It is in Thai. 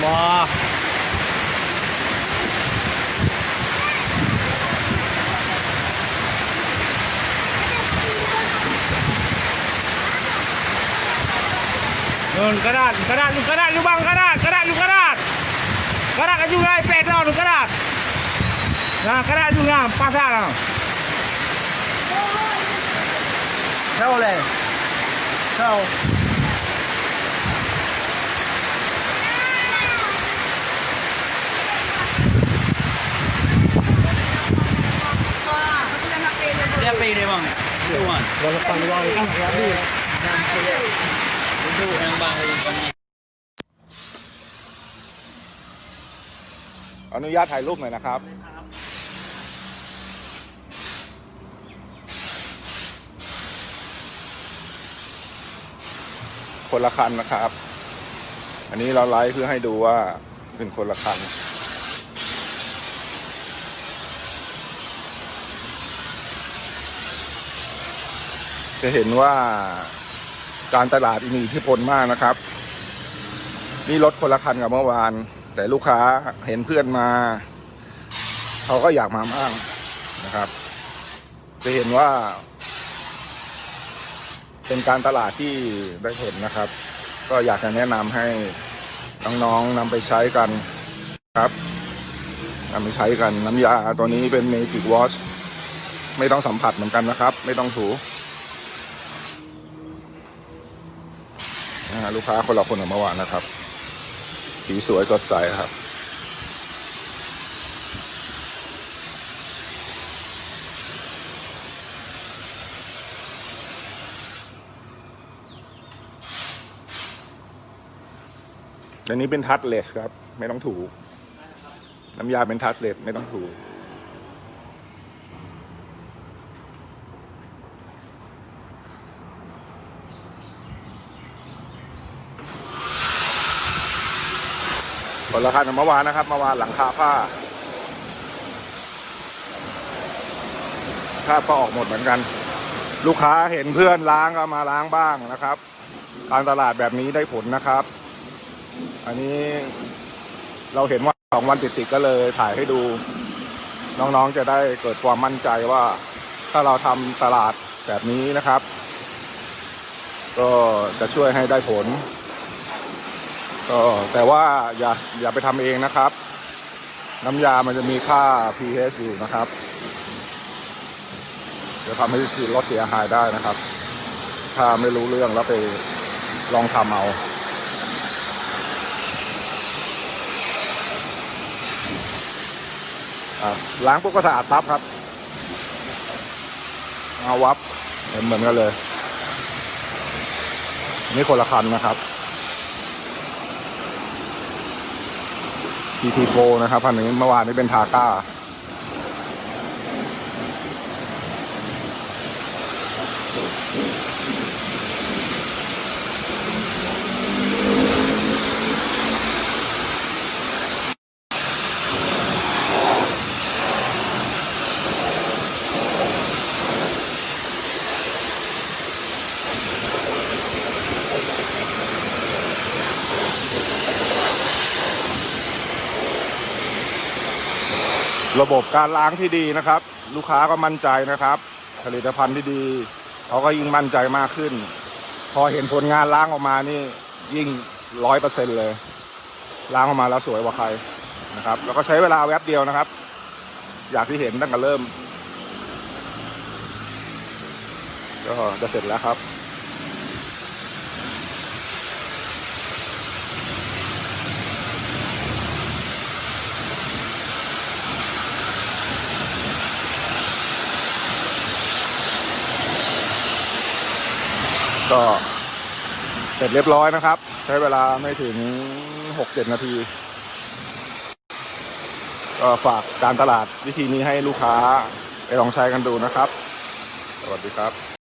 บอเงินกระดาษลูกกระดาษลูกบังกระดาษลูกกระดาษกันอยู่ไงเป็ดเราลูกกระดาษนะกระดาษอยู่งามป้าซ่าเราเท่าเลยเท่าdia pay deh bang, tuan. Kalau panggil kan jadi. Itu yang bang. อนุญาตถ่ายรูปหน่อยนะครับคนละคันนะครับอันนี้เราไลฟ์เพื่อให้ดูว่าเป็นคนละคันจะเห็นว่าการตลาดมีอิทธิพลมากนะครับนี่รถคนละคันกับเมื่อวานแต่ลูกค้าเห็นเพื่อนมาเขาก็อยากมาบ้างนะครับจะเห็นว่าเป็นการตลาดที่ได้ผลนะครับก็อยากจะแนะนำให้น้องๆนำไปใช้กันครับนำไปใช้กันน้ำยาตัวนี้เป็น Magic Wash ไม่ต้องสัมผัสเหมือนกันนะครับไม่ต้องถูลูกค้าคนละคนกับเมื่อวานนะครับสีสวยสดใสครับอันนี้เป็นทัชเลสครับไม่ต้องถูน้ำยาเป็นทัชเลสไม่ต้องถูคนละคันกับเมื่อวานนะครับเมื่อวานหลังคาผ้าก็ออกหมดเหมือนกันลูกค้าเห็นเพื่อนล้างก็มาล้างบ้างนะครับการตลาดแบบนี้ได้ผลนะครับอันนี้เราเห็นว่า2 วันติดๆก็เลยถ่ายให้ดูน้องๆจะได้เกิดความมั่นใจว่าถ้าเราทำตลาดแบบนี้นะครับก็จะช่วยให้ได้ผลก็แต่ว่าอย่าไปทำเองนะครับน้ำยามันจะมีค่า pH อยู่นะครับจะทำให้รถเสียหายได้นะครับถ้าไม่รู้เรื่องแล้วไปลองทำเอาล้างปุ๊บก็สะอาดปั๊บครับเอาวับเหมือนกันเลยนี่คนละคันนะครับTT4 นะครับพันนี้เมื่อวานนี้เป็นทาก้าระบบการล้างที่ดีนะครับลูกค้าก็มั่นใจนะครับผลิตภัณฑ์ที่ดีเขาก็ยิ่งมั่นใจมากขึ้นพอเห็นผลงานล้างออกมานี่ยิ่ง100%เลยล้างออกมาแล้วสวยกว่าใครนะครับแล้วก็ใช้เวลาแวบเดียวนะครับอย่างที่เห็นตั้งแต่เริ่มก็จะเสร็จแล้วครับก็เสร็จเรียบร้อยนะครับใช้เวลาไม่ถึง 6-7 นาทีก็ฝากการตลาดวิธีนี้ให้ลูกค้าไปลองใช้กันดูนะครับสวัสดีครับ